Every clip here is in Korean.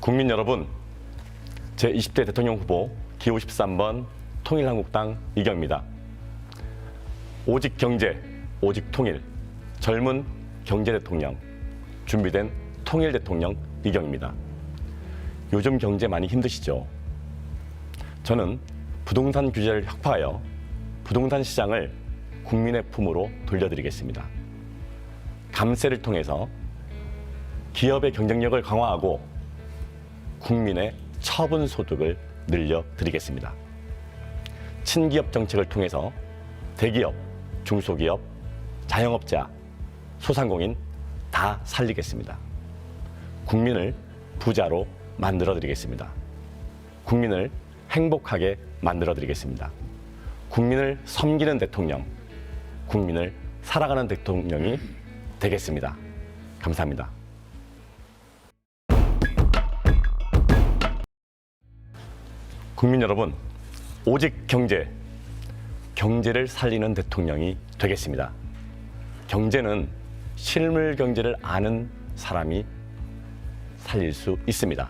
국민 여러분, 제20대 대통령 후보 기호 13번 통일한국당 이경입니다. 오직 경제, 오직 통일, 젊은 경제 대통령, 준비된 통일 대통령 이경입니다. 요즘 경제 많이 힘드시죠? 저는 부동산 규제를 혁파하여 부동산 시장을 국민의 품으로 돌려드리겠습니다. 감세를 통해서 기업의 경쟁력을 강화하고 국민의 처분 소득을 늘려드리겠습니다. 친기업 정책을 통해서 대기업, 중소기업, 자영업자, 소상공인 다 살리겠습니다. 국민을 부자로 만들어드리겠습니다. 국민을 행복하게 만들어드리겠습니다. 국민을 섬기는 대통령, 국민을 살아가는 대통령이 되겠습니다. 감사합니다. 국민 여러분, 오직 경제, 경제를 살리는 대통령이 되겠습니다. 경제는 실물 경제를 아는 사람이 살릴 수 있습니다.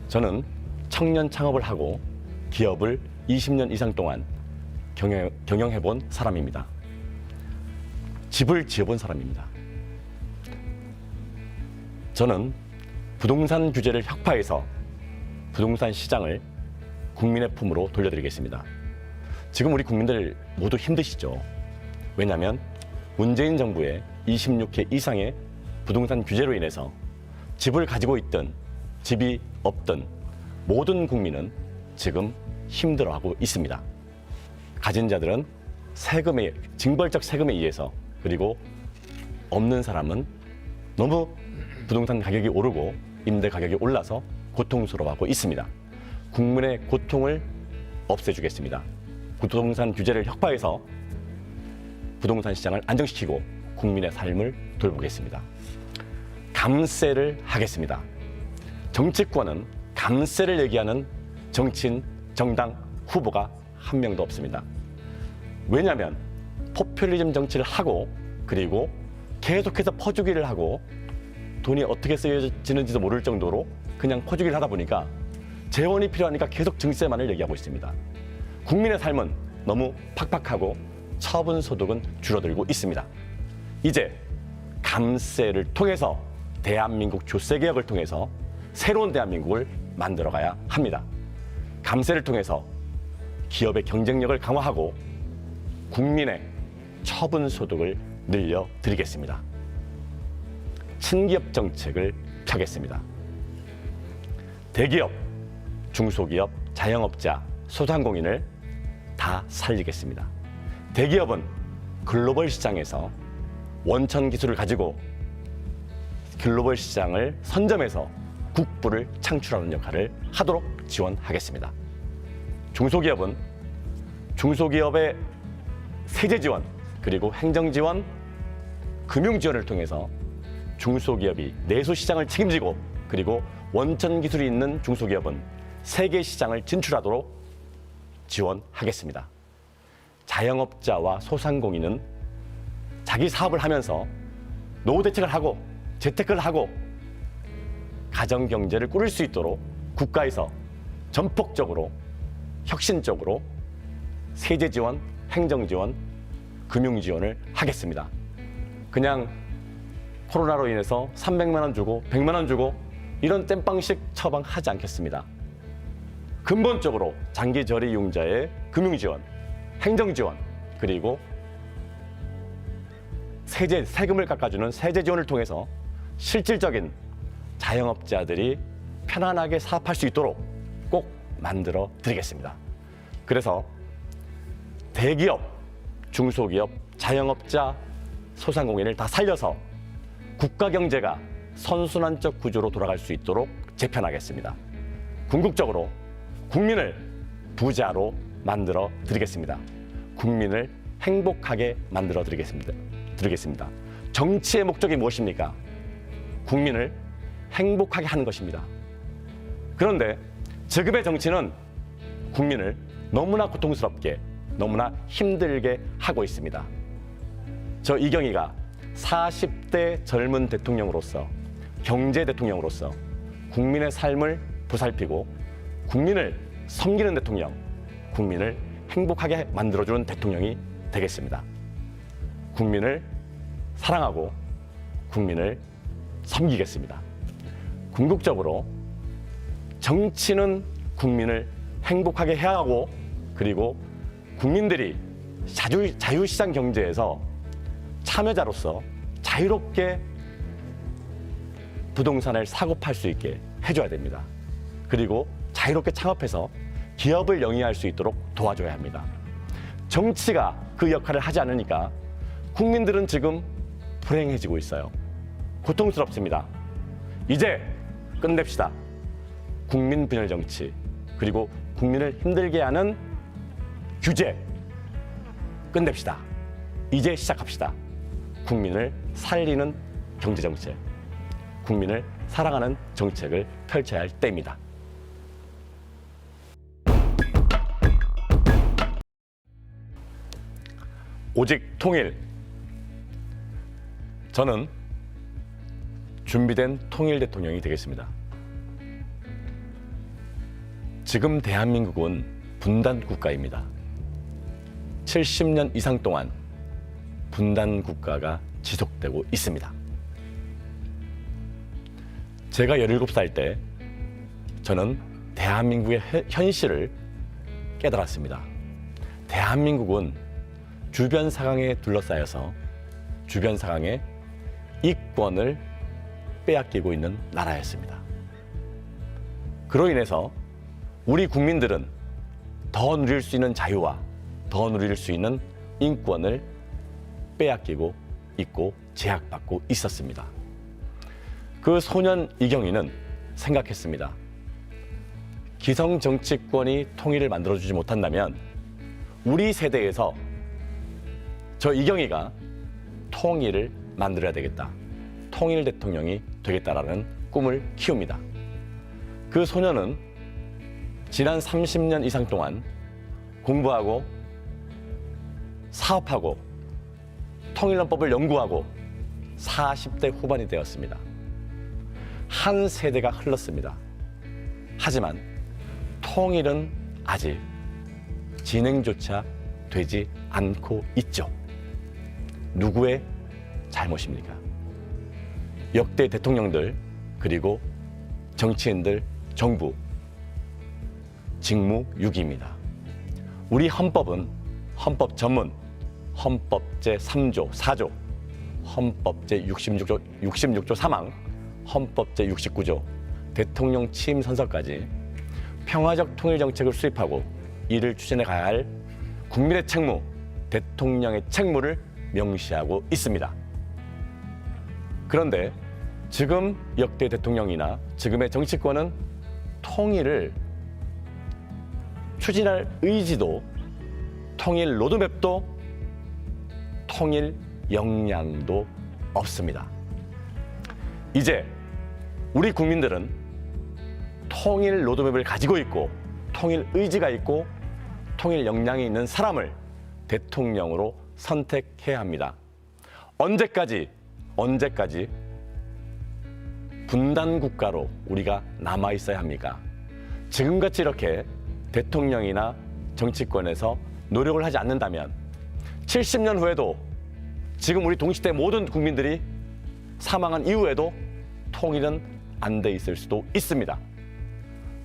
저는 청년 창업을 하고 기업을 20년 이상 동안 경영해본 사람입니다. 집을 지어본 사람입니다. 저는 부동산 규제를 혁파해서 부동산 시장을 국민의 품으로 돌려드리겠습니다. 지금 우리 국민들 모두 힘드시죠? 왜냐하면 문재인 정부의 26회 이상의 부동산 규제로 인해서 집을 가지고 있든 집이 없든 모든 국민은 지금 힘들어하고 있습니다. 가진 자들은 징벌적 세금에 의해서, 그리고 없는 사람은 너무 부동산 가격이 오르고 임대 가격이 올라서 고통스러워하고 있습니다. 국민의 고통을 없애주겠습니다. 부동산 규제를 혁파해서 부동산 시장을 안정시키고 국민의 삶을 돌보겠습니다. 감세를 하겠습니다. 정치권은 감세를 얘기하는 정치인, 정당, 후보가 한 명도 없습니다. 왜냐하면 포퓰리즘 정치를 하고, 그리고 계속해서 퍼주기를 하고 돈이 어떻게 쓰여지는지도 모를 정도로 그냥 퍼주기를 하다 보니까 재원이 필요하니까 계속 증세만을 얘기하고 있습니다. 국민의 삶은 너무 팍팍하고 처분 소득은 줄어들고 있습니다. 이제 감세를 통해서 대한민국 조세개혁을 통해서 새로운 대한민국을 만들어가야 합니다. 감세를 통해서 기업의 경쟁력을 강화하고 국민의 처분 소득을 늘려드리겠습니다. 친기업 정책을 펴겠습니다. 대기업, 중소기업, 자영업자, 소상공인을 다 살리겠습니다. 대기업은 글로벌 시장에서 원천 기술을 가지고 글로벌 시장을 선점해서 국부를 창출하는 역할을 하도록 지원하겠습니다. 중소기업은 중소기업의 세제 지원, 그리고 행정 지원, 금융 지원을 통해서 중소기업이 내수 시장을 책임지고, 그리고 원천 기술이 있는 중소기업은 세계 시장을 진출하도록 지원하겠습니다. 자영업자와 소상공인은 자기 사업을 하면서 노후 대책을 하고 재테크를 하고 가정 경제를 꾸릴 수 있도록 국가에서 전폭적으로 혁신적으로 세제 지원, 행정 지원, 금융 지원을 하겠습니다. 그냥 코로나로 인해서 300만 원 주고 100만 원 주고 이런 땜빵식 처방하지 않겠습니다. 근본적으로 장기 저리 이용자의 금융 지원, 행정 지원, 그리고 세금을 깎아주는 세제 지원을 통해서 실질적인 자영업자들이 편안하게 사업할 수 있도록 꼭 만들어 드리겠습니다. 그래서 대기업, 중소기업, 자영업자, 소상공인을 다 살려서 국가 경제가 선순환적 구조로 돌아갈 수 있도록 재편하겠습니다. 궁극적으로 국민을 부자로 만들어 드리겠습니다. 국민을 행복하게 만들어 드리겠습니다. 정치의 목적이 무엇입니까? 국민을 행복하게 하는 것입니다. 그런데 지금의 정치는 국민을 너무나 고통스럽게, 너무나 힘들게 하고 있습니다. 저 이경희가 40대 젊은 대통령으로서, 경제 대통령으로서 국민의 삶을 보살피고 국민을 섬기는 대통령, 국민을 행복하게 만들어주는 대통령이 되겠습니다. 국민을 사랑하고 국민을 섬기겠습니다. 궁극적으로 정치는 국민을 행복하게 해야 하고, 그리고 국민들이 자유시장 경제에서 참여자로서 자유롭게 부동산을 사고 팔 수 있게 해줘야 됩니다. 그리고 자유롭게 창업해서 기업을 영위할 수 있도록 도와줘야 합니다. 정치가 그 역할을 하지 않으니까 국민들은 지금 불행해지고 있어요. 고통스럽습니다. 이제 끝냅시다. 국민 분열 정치, 그리고 국민을 힘들게 하는 규제 끝냅시다. 이제 시작합시다. 국민을 살리는 경제 정책, 국민을 사랑하는 정책을 펼쳐야 할 때입니다. 오직 통일. 저는 준비된 통일 대통령이 되겠습니다. 지금 대한민국은 분단 국가입니다. 70년 이상 동안 분단 국가가 지속되고 있습니다. 제가 17살 때 저는 대한민국의 현실을 깨달았습니다. 대한민국은 주변 사강에 둘러싸여서 주변 사강의 이권을 빼앗기고 있는 나라였습니다. 그로 인해서 우리 국민들은 더 누릴 수 있는 자유와 더 누릴 수 있는 인권을 빼앗기고 있고 제약받고 있었습니다. 그 소년 이경희는 생각했습니다. 기성 정치권이 통일을 만들어주지 못한다면 우리 세대에서 저 이경희가 통일을 만들어야 되겠다. 통일 대통령이 되겠다라는 꿈을 키웁니다. 그 소년은 지난 30년 이상 동안 공부하고 사업하고 통일헌법을 연구하고 40대 후반이 되었습니다. 한 세대가 흘렀습니다. 하지만 통일은 아직 진행조차 되지 않고 있죠. 누구의 잘못입니까? 역대 대통령들, 그리고 정치인들, 정부 직무유기입니다. 우리 헌법은 헌법 전문, 헌법 제3조, 4조, 헌법 제66조 3항, 헌법 제69조, 대통령 취임 선서까지 평화적 통일 정책을 수립하고 이를 추진해 가야 할 국민의 책무, 대통령의 책무를 명시하고 있습니다. 그런데 지금 역대 대통령이나 지금의 정치권은 통일을 추진할 의지도, 통일 로드맵도, 통일 역량도 없습니다. 이제 우리 국민들은 통일 로드맵을 가지고 있고 통일 의지가 있고 통일 역량이 있는 사람을 대통령으로 선택해야 합니다. 언제까지 분단 국가로 우리가 남아 있어야 합니까? 지금같이 이렇게 대통령이나 정치권에서 노력을 하지 않는다면 70년 후에도 지금 우리 동시대 모든 국민들이 사망한 이후에도 통일은 안 돼 있을 수도 있습니다.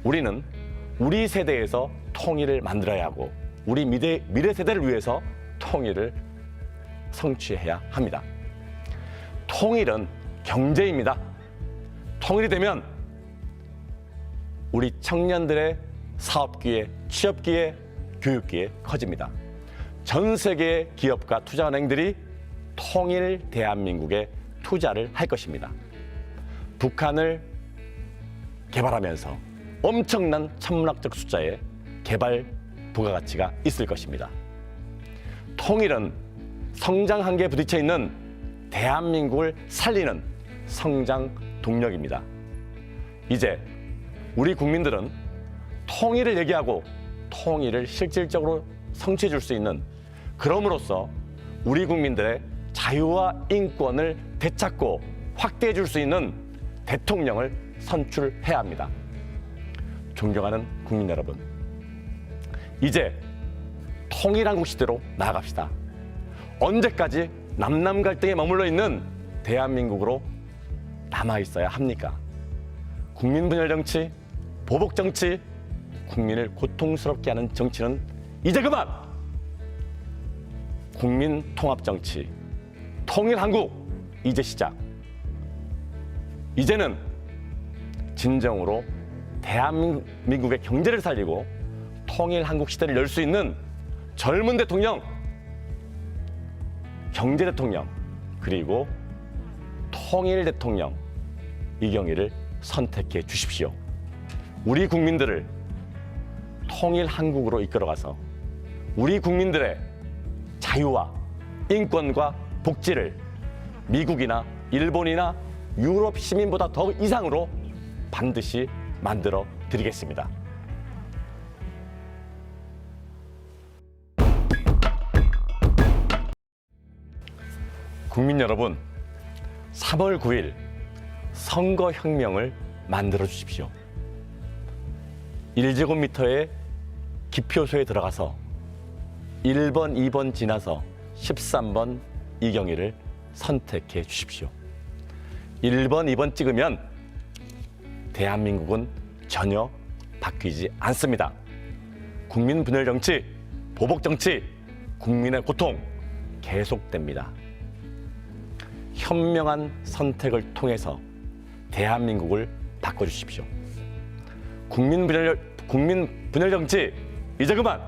우리는 우리 세대에서 통일을 만들어야 하고 우리 미래 세대를 위해서 통일을 성취해야 합니다. 통일은 경제입니다. 통일이 되면 우리 청년들의 사업기회, 취업기회, 교육기회 커집니다. 전 세계의 기업과 투자은행들이 통일 대한민국에 투자를 할 것입니다. 북한을 개발하면서 엄청난 천문학적 숫자의 개발 부가가치가 있을 것입니다. 통일은 성장 한계에 부딪혀 있는 대한민국을 살리는 성장 동력입니다. 이제 우리 국민들은 통일을 얘기하고 통일을 실질적으로 성취해 줄 수 있는, 그럼으로써 우리 국민들의 자유와 인권을 되찾고 확대해 줄 수 있는 대통령을 선출해야 합니다. 존경하는 국민 여러분, 이제 통일한국 시대로 나아갑시다. 언제까지 남남 갈등에 머물러 있는 대한민국으로 남아 있어야 합니까? 국민 분열 정치, 보복 정치, 국민을 고통스럽게 하는 정치는 이제 그만! 국민 통합 정치, 통일 한국, 이제 시작. 이제는 진정으로 대한민국의 경제를 살리고 통일 한국 시대를 열 수 있는 젊은 대통령, 경제 대통령, 그리고 통일 대통령 이경희를 선택해 주십시오. 우리 국민들을 통일 한국으로 이끌어가서 우리 국민들의 자유와 인권과 복지를 미국이나 일본이나 유럽 시민보다 더 이상으로 반드시 만들어 드리겠습니다. 국민 여러분, 3월 9일 선거혁명을 만들어 주십시오. 1제곱미터의 기표소에 들어가서 1번, 2번 지나서 13번 이경희를 선택해 주십시오. 1번, 2번 찍으면 대한민국은 전혀 바뀌지 않습니다. 국민 분열 정치, 보복 정치, 국민의 고통 계속됩니다. 현명한 선택을 통해서 대한민국을 바꿔주십시오. 국민 분열 정치 이제 그만!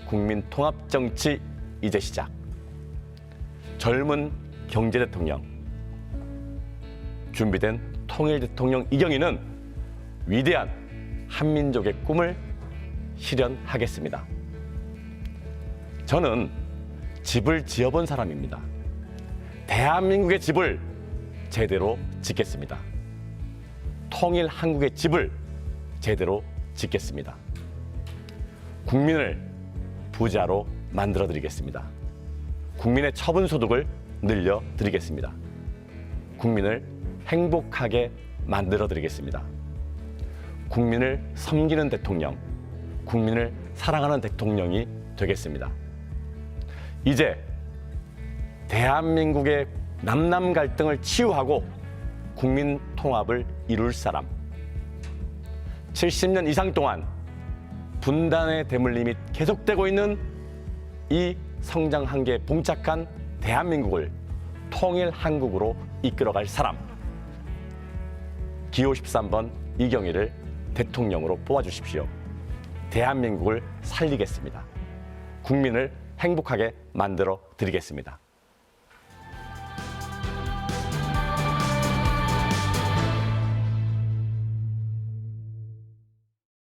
국민 통합 정치 이제 시작. 젊은 경제 대통령, 준비된 통일 대통령 이경희는 위대한 한민족의 꿈을 실현하겠습니다. 저는 집을 지어본 사람입니다. 대한민국의 집을 제대로 짓겠습니다. 통일 한국의 집을 제대로 짓겠습니다. 국민을 부자로 만들어 드리겠습니다. 국민의 처분 소득을 늘려 드리겠습니다. 국민을 행복하게 만들어 드리겠습니다. 국민을 섬기는 대통령, 국민을 사랑하는 대통령이 되겠습니다. 이제 대한민국의 남남 갈등을 치유하고 국민 통합을 이룰 사람, 70년 이상 동안 분단의 대물림이 계속되고 있는 이 성장 한계에 봉착한 대한민국을 통일 한국으로 이끌어갈 사람, 기호 13번 이경희를 대통령으로 뽑아주십시오. 대한민국을 살리겠습니다. 국민을 행복하게 만들어 드리겠습니다.